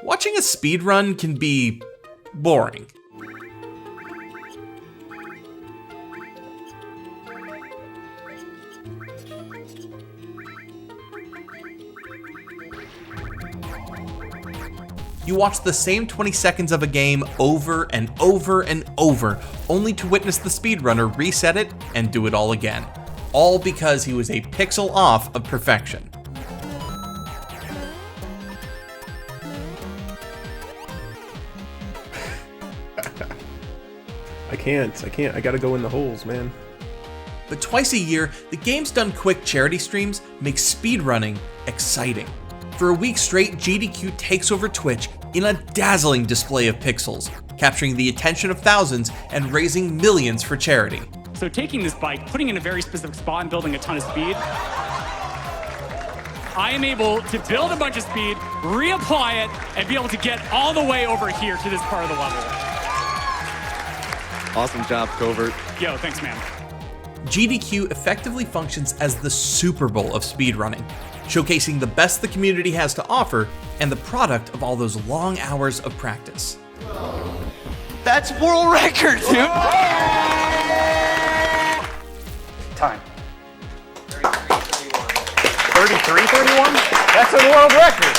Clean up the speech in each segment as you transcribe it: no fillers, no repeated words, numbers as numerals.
watching a speedrun can be boring. You watch the same 20 seconds of a game over and over and over, only to witness the speedrunner reset it and do it all again. All because he was a pixel off of perfection. I can't. I gotta go in the holes, man. But twice a year, the Games Done Quick charity streams make speedrunning exciting. For a week straight, GDQ takes over Twitch in a dazzling display of pixels, capturing the attention of thousands and raising millions for charity. So taking this bike, putting it in a very specific spot and building a ton of speed, I am able to build a bunch of speed, reapply it, and be able to get all the way over here to this part of the level. Awesome job, Covert. Yo, thanks, man. GDQ effectively functions as the Super Bowl of speedrunning, showcasing the best the community has to offer and the product of all those long hours of practice. That's world record, dude! Time. 33:31? That's a world record!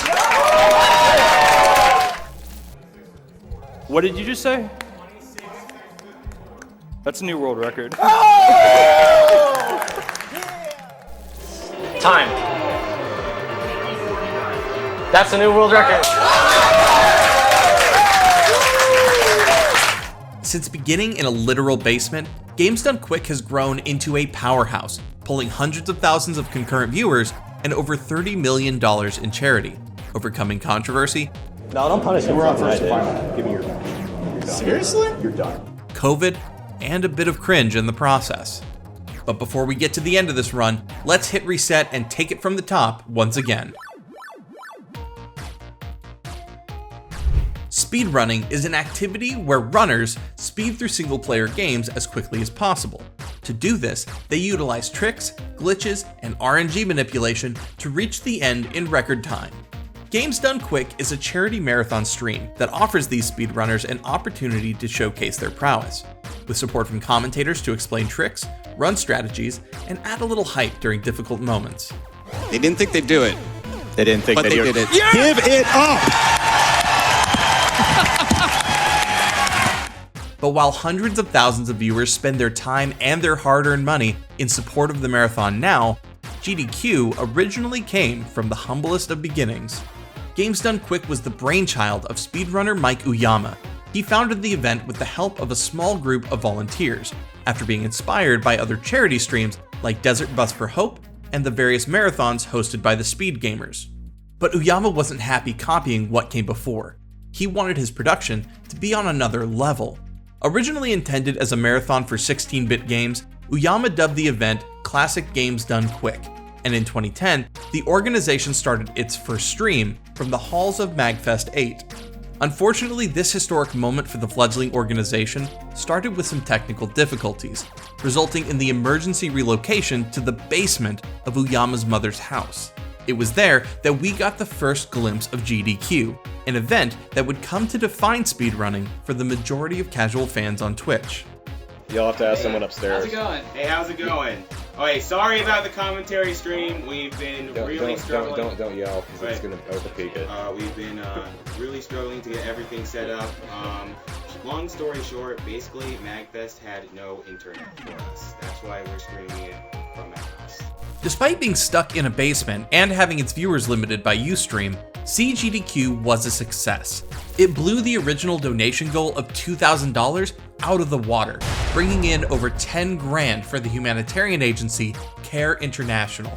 What did you just say? That's a new world record. Time. That's a new world record. Since beginning in a literal basement, Games Done Quick has grown into a powerhouse, pulling hundreds of thousands of concurrent viewers and over $30 million in charity, overcoming controversy. No, don't punish him. We're on first to final. Give me your gun. Seriously? You're done. COVID, and a bit of cringe in the process. But before we get to the end of this run, let's hit reset and take it from the top once again. Speedrunning is an activity where runners speed through single-player games as quickly as possible. To do this, they utilize tricks, glitches, and RNG manipulation to reach the end in record time. Games Done Quick is a charity marathon stream that offers these speedrunners an opportunity to showcase their prowess, with support from commentators to explain tricks, run strategies, and add a little hype during difficult moments. They didn't think they'd do it. They didn't think But they did it. Yeah! Give it up! But while hundreds of thousands of viewers spend their time and their hard-earned money in support of the marathon now, GDQ originally came from the humblest of beginnings. Games Done Quick was the brainchild of speedrunner Mike Uyama. He founded the event with the help of a small group of volunteers, after being inspired by other charity streams like Desert Bus for Hope and the various marathons hosted by the Speed Gamers. But Uyama wasn't happy copying what came before. He wanted his production to be on another level. Originally intended as a marathon for 16-bit games, Uyama dubbed the event Classic Games Done Quick, and in 2010, the organization started its first stream from the halls of MagFest 8. Unfortunately, this historic moment for the fledgling organization started with some technical difficulties, resulting in the emergency relocation to the basement of Uyama's mother's house. It was there that we got the first glimpse of GDQ, an event that would come to define speedrunning for the majority of casual fans on Twitch. You'll have to ask someone upstairs. How's it going? Hey, how's it going? Okay, sorry about the commentary stream. We've been really struggling. Don't yell, because it's going to overpeak it. We've been really struggling to get everything set up. Long story short, basically, MagFest had no internet for us. That's why we're streaming it from my house. Despite being stuck in a basement and having its viewers limited by Ustream, CGDQ was a success. It blew the original donation goal of $2,000 out of the water, bringing in over 10 grand for the humanitarian agency Care International.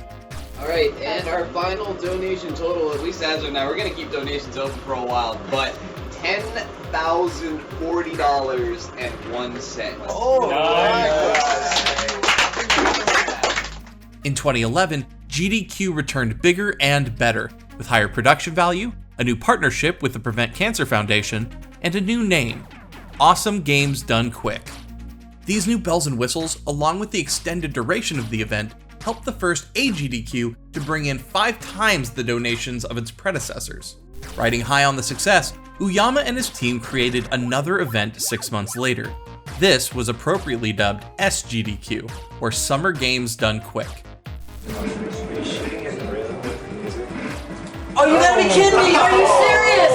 Alright, and our final donation total, at least as of now, we're going to keep donations open for a while, but $10,040.01. Oh, nice. In 2011, GDQ returned bigger and better, with higher production value, a new partnership with the Prevent Cancer Foundation, and a new name, Awesome Games Done Quick. These new bells and whistles, along with the extended duration of the event, helped the first AGDQ to bring in 5 times the donations of its predecessors. Riding high on the success, Uyama and his team created another event 6 months later. This was appropriately dubbed SGDQ, or Summer Games Done Quick. Oh, you gotta be kidding me! Are you serious?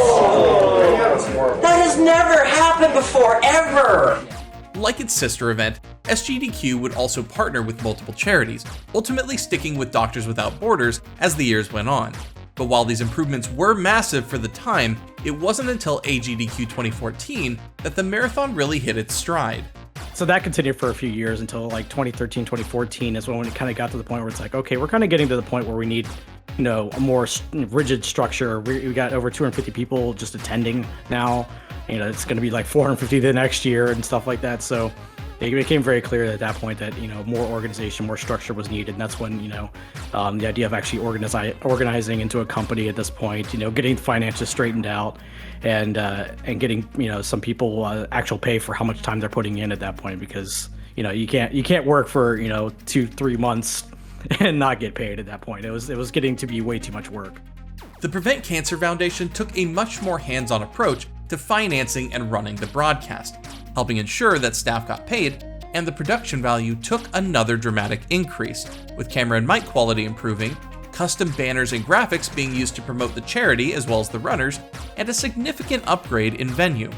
That has never happened before, ever! Like its sister event, SGDQ would also partner with multiple charities, ultimately sticking with Doctors Without Borders as the years went on. But while these improvements were massive for the time, it wasn't until AGDQ 2014 that the marathon really hit its stride. So that continued for a few years until like 2013, 2014 is when it kind of got to the point where it's like, okay, we're kind of getting to the point where we need, you know, a more rigid structure. We got over 250 people just attending now. You know, it's going to be like 450 the next year and stuff like that. So it became very clear at that point that, you know, more organization, more structure was needed. And that's when, you know, the idea of actually organizing into a company at this point, you know, getting the finances straightened out and getting, you know, some people actual pay for how much time they're putting in at that point, because, you know, you can't work for, you know, 2-3 months and not get paid at that point. It was getting to be way too much work. The Prevent Cancer Foundation took a much more hands-on approach to financing and running the broadcast, helping ensure that staff got paid, and the production value took another dramatic increase, with camera and mic quality improving, custom banners and graphics being used to promote the charity as well as the runners, and a significant upgrade in venue.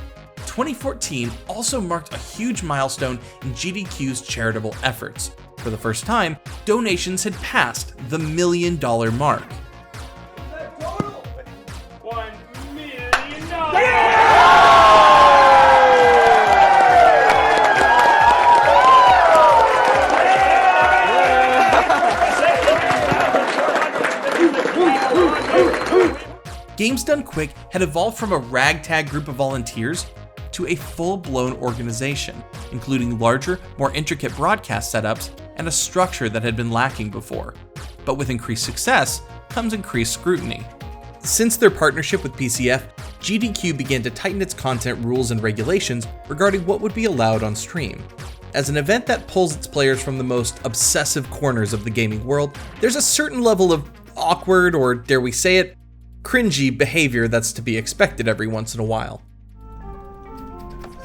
2014 also marked a huge milestone in GDQ's charitable efforts. For the first time, donations had passed the $1 million mark. $1 million! Games Done Quick had evolved from a ragtag group of volunteers to a full-blown organization, including larger, more intricate broadcast setups and a structure that had been lacking before. But with increased success comes increased scrutiny. Since their partnership with PCF, GDQ began to tighten its content rules and regulations regarding what would be allowed on stream. As an event that pulls its players from the most obsessive corners of the gaming world, there's a certain level of awkward, or dare we say it, cringy behavior that's to be expected every once in a while.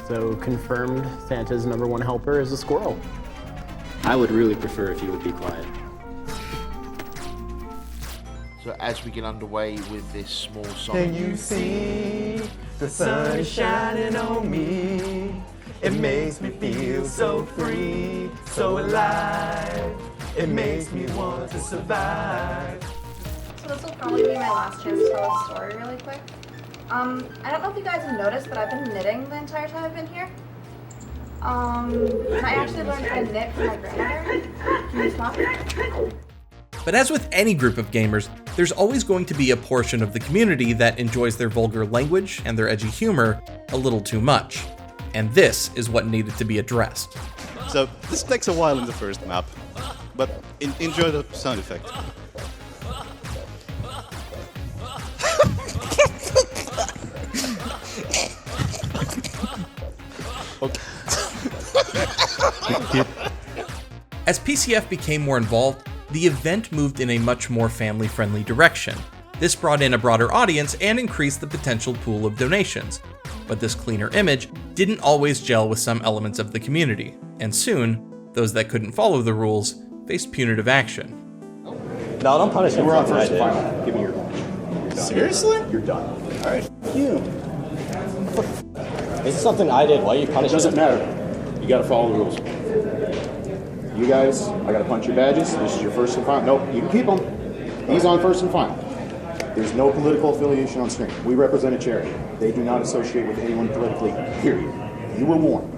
So confirmed Santa's #1 helper is a squirrel. I would really prefer if you would be quiet. So as we get underway with this small song. Can you see the sun is shining on me? It makes me feel so free, so alive. It makes me want to survive. So this will probably be my last chance to tell a story really quick. I don't know if you guys have noticed, but I've been knitting the entire time I've been here. And I actually learned how to knit from my grandmother. Can you stop? But as with any group of gamers, there's always going to be a portion of the community that enjoys their vulgar language and their edgy humor a little too much. And this is what needed to be addressed. So this takes a while in the first map, but enjoy the sound effect. As PCF became more involved, the event moved in a much more family-friendly direction. This brought in a broader audience and increased the potential pool of donations. But this cleaner image didn't always gel with some elements of the community, and soon, those that couldn't follow the rules faced punitive action. No, don't punish him. We're on first and final. Give me your done. Seriously? You're done. All right. You. This is something I did. Why are you punishing? Doesn't matter. You gotta follow the rules. You guys, I gotta punch your badges. This is your first and final. Nope, you can keep them. He's on first and final. There's no political affiliation on stream. We represent a charity. They do not associate with anyone politically, period. You were warned.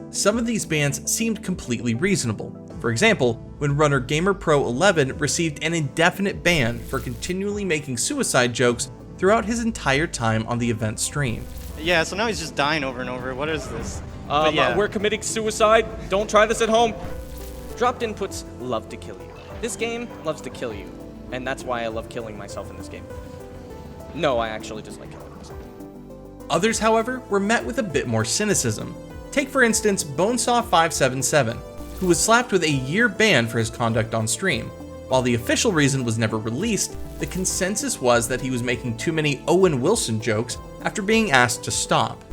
Some of these bans seemed completely reasonable. For example, when runner GamerPro11 received an indefinite ban for continually making suicide jokes throughout his entire time on the event stream. Yeah, so now he's just dying over and over. What is this? We're committing suicide. Don't try this at home. Dropped inputs love to kill you. This game loves to kill you. And that's why I love killing myself in this game. No, I actually just like killing myself. Others, however, were met with a bit more cynicism. Take for instance Bonesaw577, who was slapped with a year ban for his conduct on stream. While the official reason was never released, the consensus was that he was making too many Owen Wilson jokes after being asked to stop.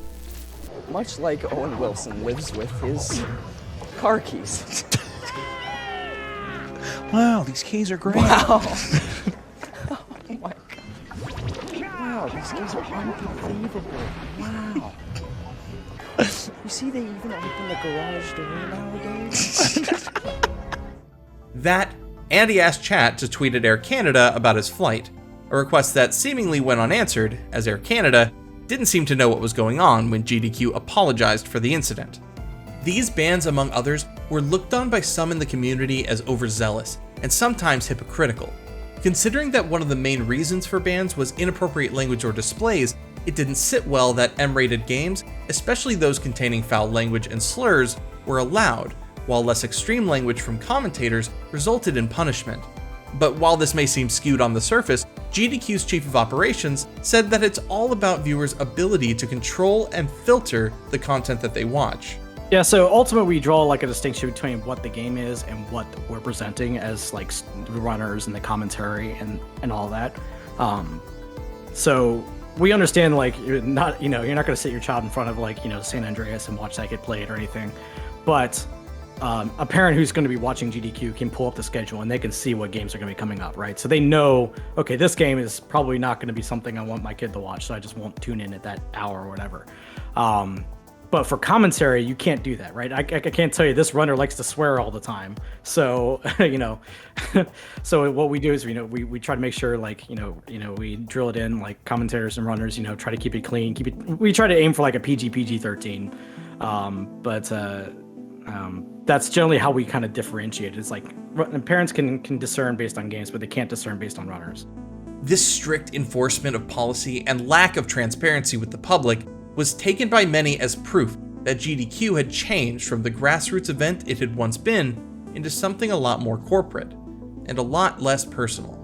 Much like Owen Wilson lives with his car keys. Wow, these keys are great. Wow. Oh my god. Wow, these keys are unbelievable. Wow. You see, they even open the garage door nowadays. That, and he asked chat to tweet at Air Canada about his flight, a request that seemingly went unanswered, as Air Canada didn't seem to know what was going on when GDQ apologized for the incident. These bans, among others, were looked on by some in the community as overzealous and sometimes hypocritical. Considering that one of the main reasons for bans was inappropriate language or displays, it didn't sit well that M-rated games, especially those containing foul language and slurs, were allowed, while less extreme language from commentators resulted in punishment. But while this may seem skewed on the surface, GDQ's chief of operations said that it's all about viewers' ability to control and filter the content that they watch. Yeah, so ultimately we draw like a distinction between what the game is and what we're presenting as like the runners and the commentary and all that. So we understand like you're not going to sit your child in front of like, San Andreas and watch that get played or anything. But a parent who's going to be watching GDQ can pull up the schedule and they can see what games are going to be coming up, right? So they know, okay, this game is probably not going to be something I want my kid to watch, so I just won't tune in at that hour or whatever. But for commentary, you can't do that, right? I can't tell you this runner likes to swear all the time. So, so what we do is, we try to make sure like, we drill it in like commentators and runners, try to keep it clean, we try to aim for like a PG-13. That's generally how we kind of differentiate it. It's like parents can discern based on games, but they can't discern based on runners. This strict enforcement of policy and lack of transparency with the public was taken by many as proof that GDQ had changed from the grassroots event it had once been into something a lot more corporate and a lot less personal.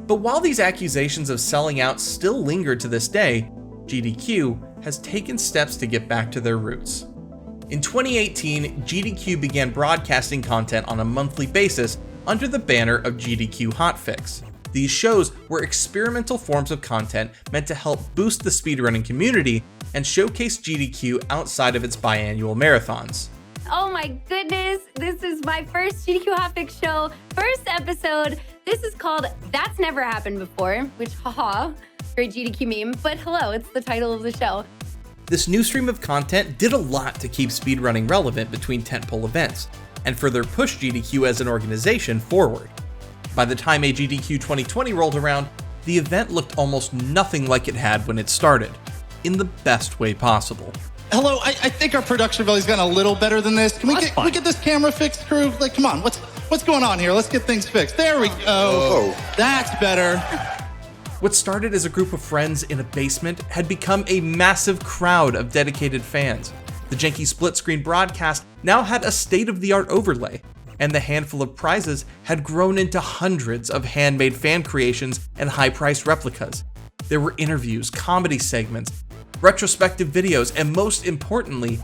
But while these accusations of selling out still linger to this day, GDQ has taken steps to get back to their roots. In 2018, GDQ began broadcasting content on a monthly basis under the banner of GDQ Hotfix. These shows were experimental forms of content meant to help boost the speedrunning community and showcase GDQ outside of its biannual marathons. Oh my goodness, this is my first GDQ Hotfix show, first episode. This is called That's Never Happened Before, which haha, great GDQ meme, but hello, it's the title of the show. This new stream of content did a lot to keep speedrunning relevant between tentpole events, and further push GDQ as an organization forward. By the time a GDQ 2020 rolled around, the event looked almost nothing like it had when it started, in the best way possible. Hello, I think our production value's gotten a little better than this. Can we get this camera fixed, crew? Like, come on, what's going on here? Let's get things fixed. There we go. Oh. That's better. What started as a group of friends in a basement had become a massive crowd of dedicated fans. The janky split-screen broadcast now had a state-of-the-art overlay, and the handful of prizes had grown into hundreds of handmade fan creations and high-priced replicas. There were interviews, comedy segments, retrospective videos, and most importantly,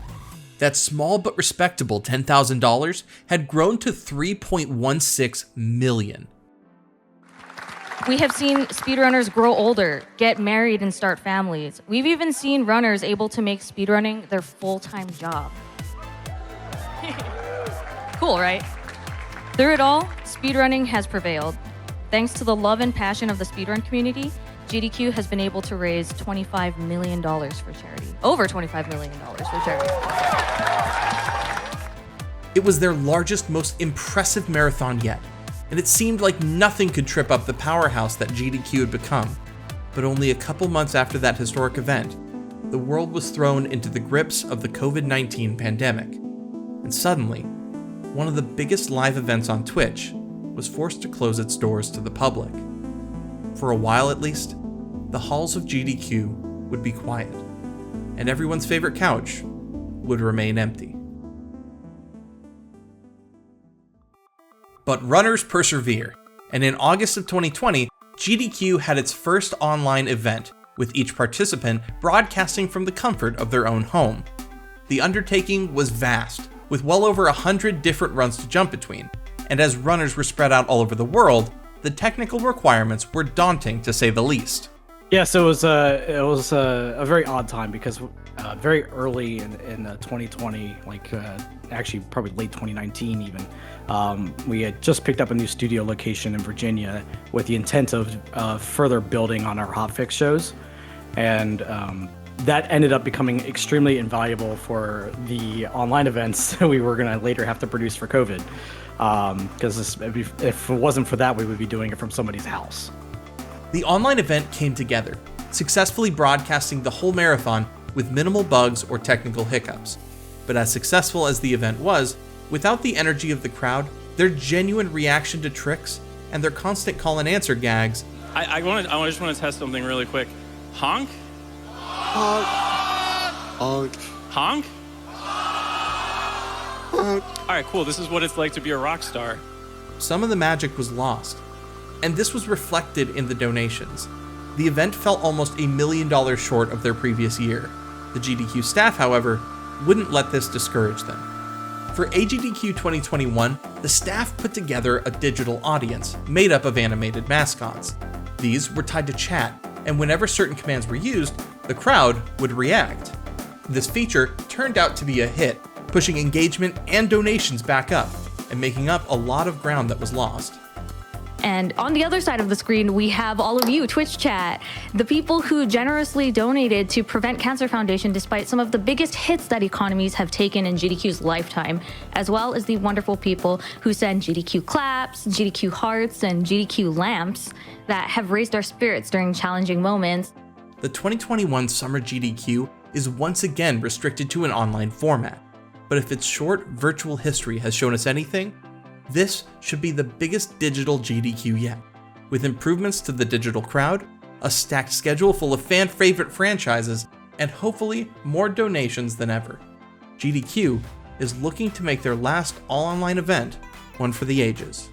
that small but respectable $10,000 had grown to $3.16 million. We have seen speedrunners grow older, get married, and start families. We've even seen runners able to make speedrunning their full-time job. Cool, right? Through it all, speedrunning has prevailed. Thanks to the love and passion of the speedrun community, GDQ has been able to raise $25 million for charity. Over $25 million for charity. It was their largest, most impressive marathon yet, and it seemed like nothing could trip up the powerhouse that GDQ had become. But only a couple months after that historic event, the world was thrown into the grips of the COVID-19 pandemic. And suddenly, one of the biggest live events on Twitch was forced to close its doors to the public. For a while at least, the halls of GDQ would be quiet, and everyone's favorite couch would remain empty. But runners persevere, and in August of 2020, GDQ had its first online event, with each participant broadcasting from the comfort of their own home. The undertaking was vast, with well over 100 different runs to jump between, and as runners were spread out all over the world, the technical requirements were daunting to say the least. Yeah, so it was a very odd time because very early in 2020, actually probably late 2019 even, we had just picked up a new studio location in Virginia with the intent of further building on our hotfix shows, and that ended up becoming extremely invaluable for the online events we were going to later have to produce for COVID, because if it wasn't for that, we would be doing it from somebody's house. The online event came together, successfully broadcasting the whole marathon with minimal bugs or technical hiccups. But as successful as the event was, without the energy of the crowd, their genuine reaction to tricks, and their constant call and answer gags, I just want to test something really quick. Honk? Honk. Honk. Honk? All right, cool. This is what it's like to be a rock star. some of the magic was lost. And this was reflected in the donations. The event fell almost $1 million short of their previous year. The GDQ staff, however, wouldn't let this discourage them. For AGDQ 2021, the staff put together a digital audience made up of animated mascots. These were tied to chat, and whenever certain commands were used, the crowd would react. This feature turned out to be a hit, pushing engagement and donations back up, and making up a lot of ground that was lost. And on the other side of the screen, we have all of you, Twitch chat, the people who generously donated to Prevent Cancer Foundation despite some of the biggest hits that economies have taken in GDQ's lifetime, as well as the wonderful people who send GDQ claps, GDQ hearts, and GDQ lamps that have raised our spirits during challenging moments. The 2021 Summer GDQ is once again restricted to an online format, but if its short virtual history has shown us anything, this should be the biggest digital GDQ yet, with improvements to the digital crowd, a stacked schedule full of fan-favorite franchises, and hopefully more donations than ever. GDQ is looking to make their last all-online event one for the ages.